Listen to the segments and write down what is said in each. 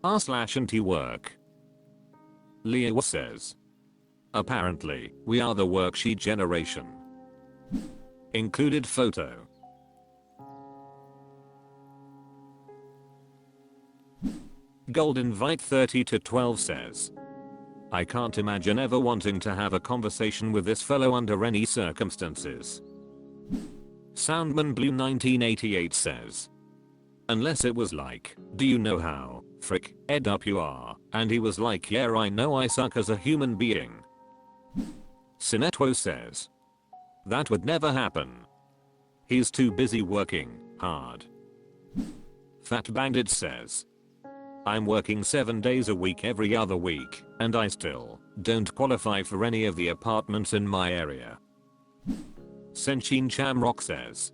r/antiwork. Leo says, apparently, we are the workshy generation. Included photo. Gold Invite 30 to 12 says, I can't imagine ever wanting to have a conversation with this fellow under any circumstances. Soundman Blue 1988 says, unless it was like, do you know how, frick, ed up you are, and he was like, yeah I know I suck as a human being. Sinetwo says, that would never happen. He's too busy working hard. Fat Bandit says, I'm working 7 days a week every other week, and I still don't qualify for any of the apartments in my area. Senshin Chamrock says,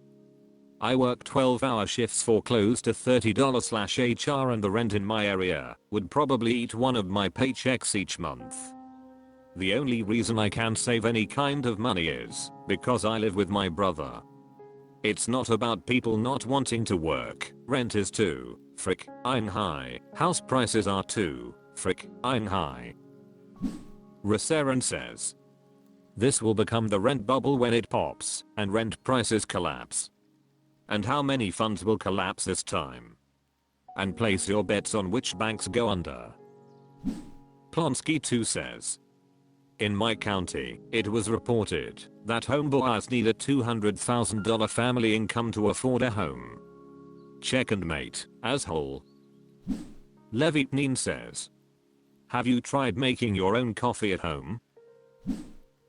I work 12-hour shifts for close to $30/HR and the rent in my area would probably eat one of my paychecks each month. The only reason I can save any kind of money is because I live with my brother. It's not about people not wanting to work, rent is too frick high, house prices are too frick high. Resaran says, this will become the rent bubble when it pops and rent prices collapse. And how many funds will collapse this time? And place your bets on which banks go under. Plonsky 2 says, in my county, it was reported that homebuyers need a $200,000 family income to afford a home. Check and mate, asshole. Levitnin says, have you tried making your own coffee at home?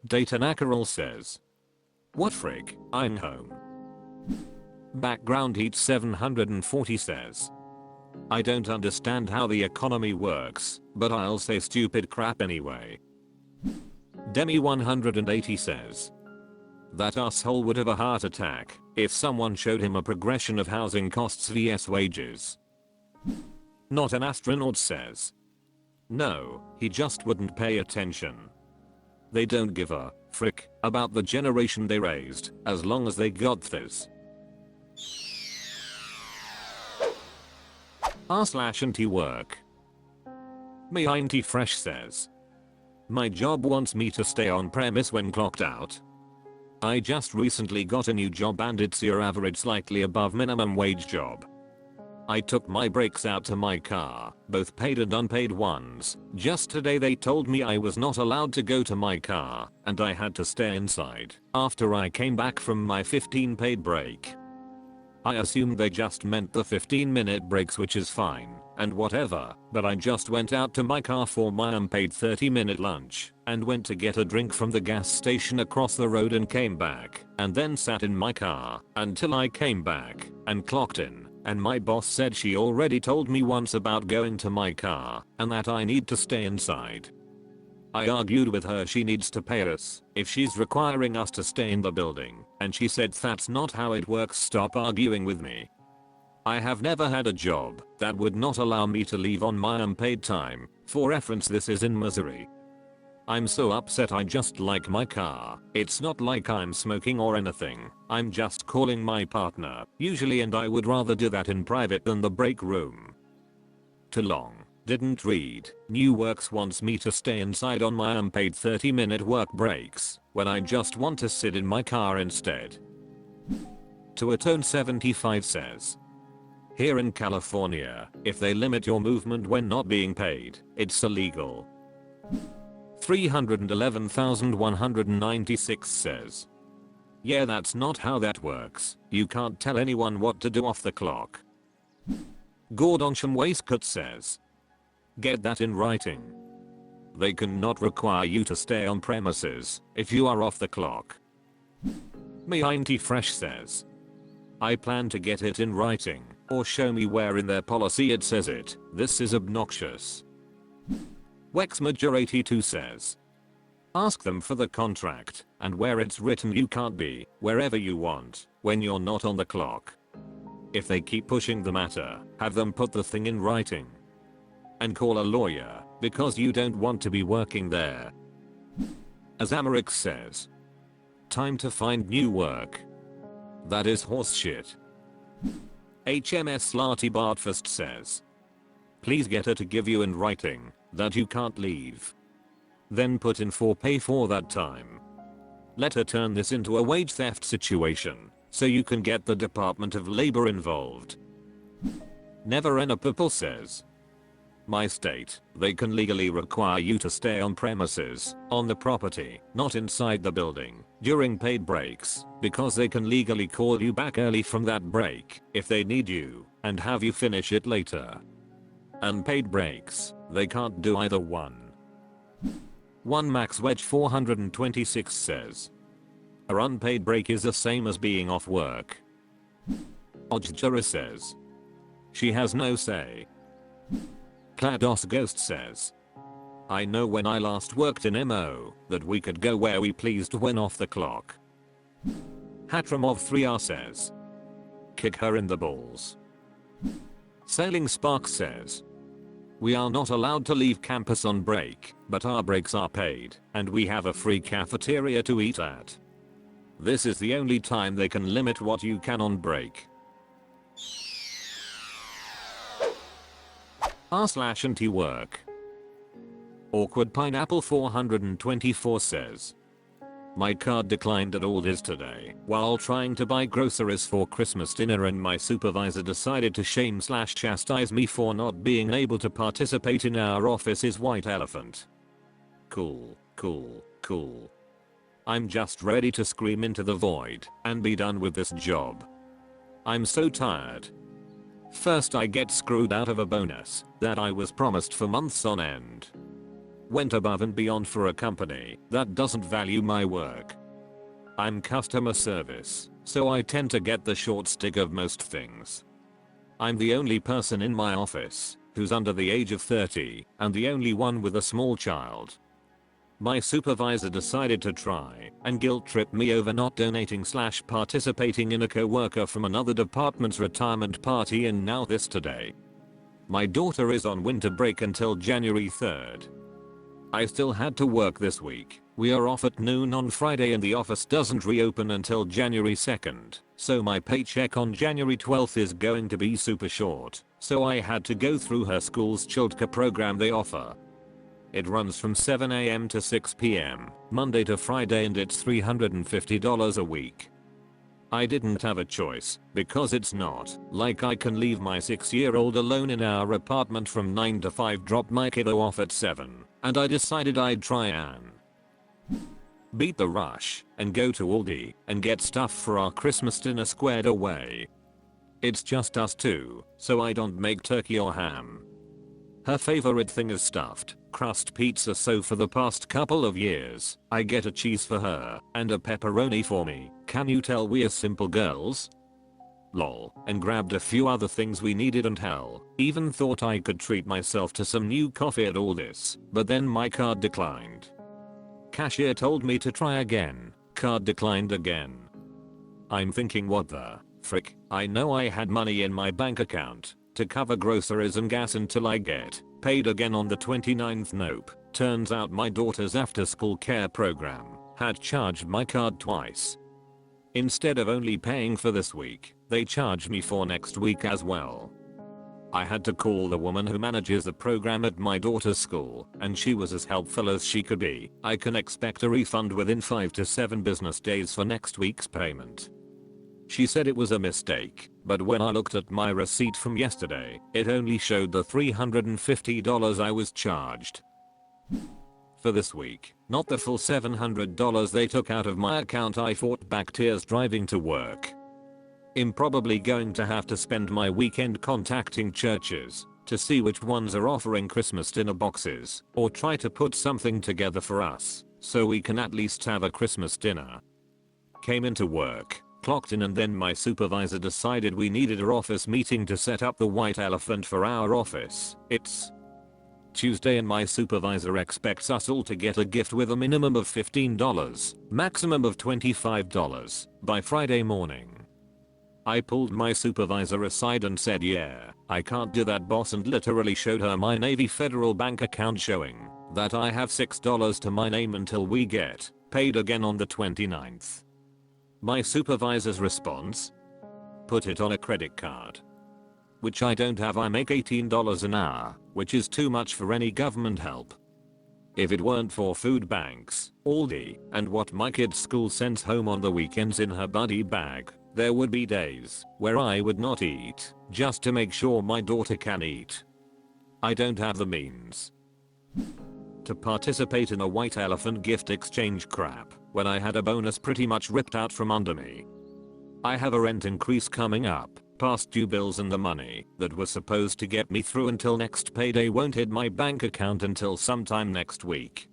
Datanakarol says, what frig, I'm home. Background Heat 740 says, I don't understand how the economy works, but I'll say stupid crap anyway. Demi 180 says, that asshole would have a heart attack if someone showed him a progression of housing costs vs wages. Not an astronaut says, no, he just wouldn't pay attention. They don't give a frick about the generation they raised as long as they got this. r/antiwork. Me Fresh says, my job wants me to stay on premise when clocked out. I just recently got a new job and it's your average slightly above minimum wage job. I took my breaks out to my car, both paid and unpaid ones. Just today they told me I was not allowed to go to my car and I had to stay inside after I came back from my 15 paid break. I assumed they just meant the 15-minute breaks, which is fine and whatever, but I just went out to my car for my unpaid 30-minute lunch and went to get a drink from the gas station across the road and came back and then sat in my car until I came back and clocked in, and my boss said she already told me once about going to my car and that I need to stay inside. I argued with her she needs to pay us if she's requiring us to stay in the building, and she said that's not how it works. Stop arguing with me. I have never had a job that would not allow me to leave on my unpaid time. For reference, this is in Missouri. I'm so upset. I just like my car. It's not like I'm smoking or anything. I'm just calling my partner usually, and I would rather do that in private than the break room. Too long. Didn't read. New Works wants me to stay inside on my unpaid 30-minute work breaks when I just want to sit in my car instead. To Atone 75 says, here in California, if they limit your movement when not being paid, it's illegal. 311,196 says, yeah, that's not how that works. You can't tell anyone what to do off the clock. Gordonsham Waistcoat says, get that in writing. They cannot require you to stay on premises if you are off the clock. Me Fresh says, I plan to get it in writing, or show me where in their policy it says it. This is obnoxious. Wexmajor82 says, ask them for the contract and where it's written you can't be wherever you want when you're not on the clock. If they keep pushing the matter, have them put the thing in writing. And call a lawyer because you don't want to be working there. As Amerix says, time to find new work. That is horseshit. HMS Slarty Bartfast says, Please get her to give you in writing that you can't leave. Then put in for pay for that time. Let her turn this into a wage theft situation so you can get the Department of Labor involved. Never Enough People says, my state, they can legally require you to stay on premises, on the property, not inside the building, during paid breaks, because they can legally call you back early from that break, if they need you, and have you finish it later. Unpaid breaks, they can't do either one. One Max Wedge 426 says, a unpaid break is the same as being off work. Ojjara says, she has no say. Klados Ghost says, I know when I last worked in MO that we could go where we pleased when off the clock. Hatramov 3R says, kick her in the balls. Sailing Spark says, we are not allowed to leave campus on break, but our breaks are paid, and we have a free cafeteria to eat at. This is the only time they can limit what you can on break. r/antiwork. Awkward Pineapple 424 says, my card declined at Aldi's today while trying to buy groceries for Christmas dinner, and my supervisor decided to shame/chastise me for not being able to participate in our office's white elephant. Cool, cool, cool. I'm just ready to scream into the void and be done with this job. I'm so tired. First I get screwed out of a bonus that I was promised for months on end. Went above and beyond for a company that doesn't value my work. I'm customer service, so I tend to get the short stick of most things. I'm the only person in my office who's under the age of 30 and the only one with a small child. My supervisor decided to try and guilt trip me over not donating/participating in a coworker from another department's retirement party, and now this today. My daughter is on winter break until January 3rd. I still had to work this week. We are off at noon on Friday and the office doesn't reopen until January 2nd, so my paycheck on January 12th is going to be super short, so I had to go through her school's childcare program they offer. It runs from 7 AM to 6 PM, Monday to Friday, and it's $350 a week. I didn't have a choice, because it's not like I can leave my 6-year-old alone in our apartment from 9 to 5, drop my kiddo off at 7, and I decided I'd try and beat the rush and go to Aldi and get stuff for our Christmas dinner squared away. It's just us two, so I don't make turkey or ham. Her favorite thing is stuffed crust pizza, so for the past couple of years, I get a cheese for her and a pepperoni for me. Can you tell we're simple girls? Lol. And grabbed a few other things we needed, and hell, even thought I could treat myself to some new coffee at all this, but then my card declined. Cashier told me to try again. Card declined again. I'm thinking, what the frick? I know I had money in my bank account to cover groceries and gas until I get paid again on the 29th. Nope. Turns out my daughter's after school care program had charged my card twice. Instead of only paying for this week, they charged me for next week as well. I had to call the woman who manages the program at my daughter's school, and she was as helpful as she could be. I can expect a refund within 5 to 7 business days for next week's payment. She said it was a mistake, but when I looked at my receipt from yesterday, it only showed the $350 I was charged for this week, not the full $700 they took out of my account. I fought back tears driving to work. I'm probably going to have to spend my weekend contacting churches to see which ones are offering Christmas dinner boxes, or try to put something together for us so we can at least have a Christmas dinner. Came into work, clocked in, and then my supervisor decided we needed an office meeting to set up the white elephant for our office. It's Tuesday and my supervisor expects us all to get a gift with a minimum of $15, maximum of $25 by Friday morning. I pulled my supervisor aside and said, yeah, I can't do that, boss, and literally showed her my Navy Federal bank account showing that I have $6 to my name until we get paid again on the 29th. My supervisor's response? Put it on a credit card. which I don't have. I make $18 an hour, which is too much for any government help. If it weren't for food banks, Aldi, and what my kid's school sends home on the weekends in her buddy bag, there would be days where I would not eat just to make sure my daughter can eat. I don't have the means to participate in a white elephant gift exchange crap when I had a bonus pretty much ripped out from under me. I have a rent increase coming up, past due bills, and the money that was supposed to get me through until next payday won't hit my bank account until sometime next week.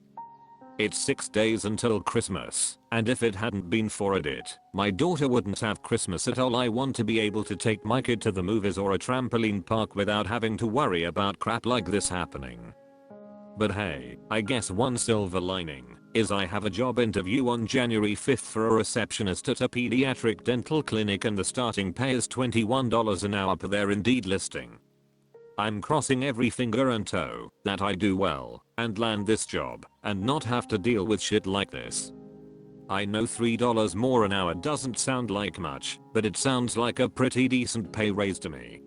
It's 6 days until Christmas, and if it hadn't been for it, my daughter wouldn't have Christmas at all. I want to be able to take my kid to the movies or a trampoline park without having to worry about crap like this happening. But hey, I guess one silver lining is I have a job interview on January 5th for a receptionist at a pediatric dental clinic, and the starting pay is $21 an hour per their Indeed listing. I'm crossing every finger and toe that I do well and land this job and not have to deal with shit like this. I know $3 more an hour doesn't sound like much, but it sounds like a pretty decent pay raise to me.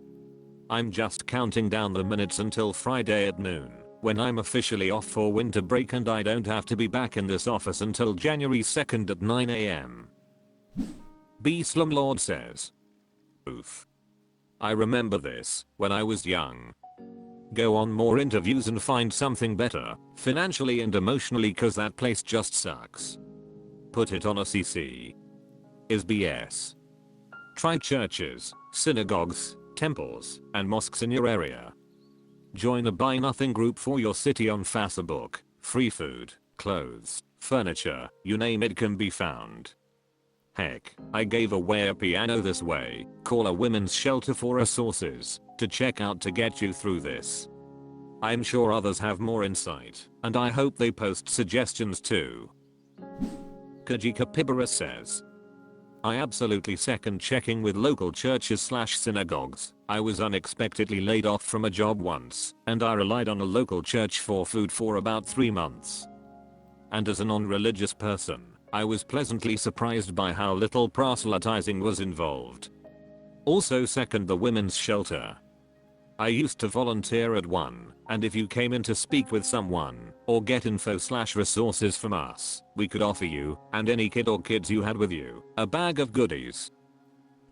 I'm just counting down the minutes until Friday at noon, when I'm officially off for winter break and I don't have to be back in this office until January 2nd at 9 AM. B Slumlord says, oof. I remember this when I was young. Go on more interviews and find something better, financially and emotionally, cause that place just sucks. Put it on a CC. Is BS. Try churches, synagogues, temples, and mosques in your area. Join a buy nothing group for your city on Facebook. Free food, clothes, furniture, you name it can be found. Heck, I gave away a piano this way. Call a women's shelter for resources to check out to get you through this. I'm sure others have more insight, and I hope they post suggestions too. Kaji Kapibara says, I absolutely second checking with local churches/synagogues. I was unexpectedly laid off from a job once, and I relied on a local church for food for about 3 months. And as a non-religious person, I was pleasantly surprised by how little proselytizing was involved. Also second the women's shelter. I used to volunteer at one, and if you came in to speak with someone or get info/resources from us, we could offer you, and any kid or kids you had with you, a bag of goodies.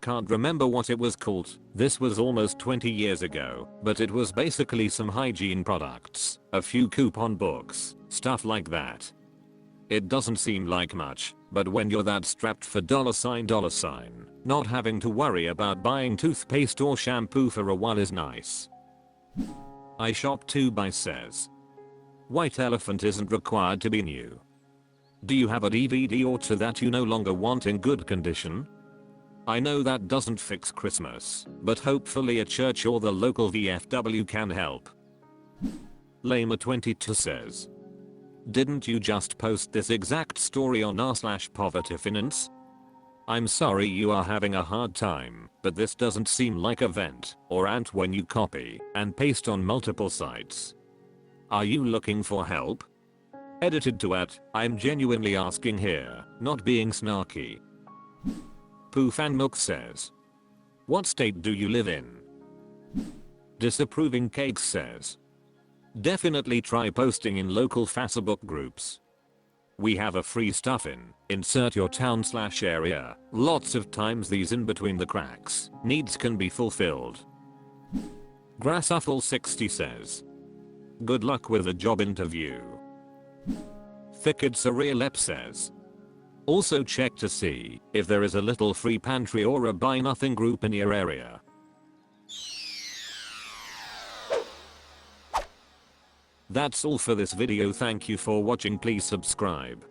Can't remember what it was called, this was almost 20 years ago, but it was basically some hygiene products, a few coupon books, stuff like that. It doesn't seem like much, but when you're that strapped for $, not having to worry about buying toothpaste or shampoo for a while is nice. I shop 2 says, White Elephant isn't required to be new. Do you have a DVD or two that you no longer want in good condition? I know that doesn't fix Christmas, but hopefully a church or the local VFW can help. Lama22 says, didn't you just post this exact story on r/poverty finance? I'm sorry you are having a hard time, but this doesn't seem like a vent or ant when you copy and paste on multiple sites. Are you looking for help? Edited to I'm genuinely asking here, not being snarky. Poofanmuk says, what state do you live in? Disapproving Cakes says, definitely try posting in local Facebook groups. We have a free stuff in, insert your town/area, lots of times these in between the cracks, needs can be fulfilled. Grassuffle60 says, good luck with the job interview. Thicked Surreal says, also check to see if there is a little free pantry or a buy nothing group in your area. That's all for this video. Thank you for watching. Please subscribe.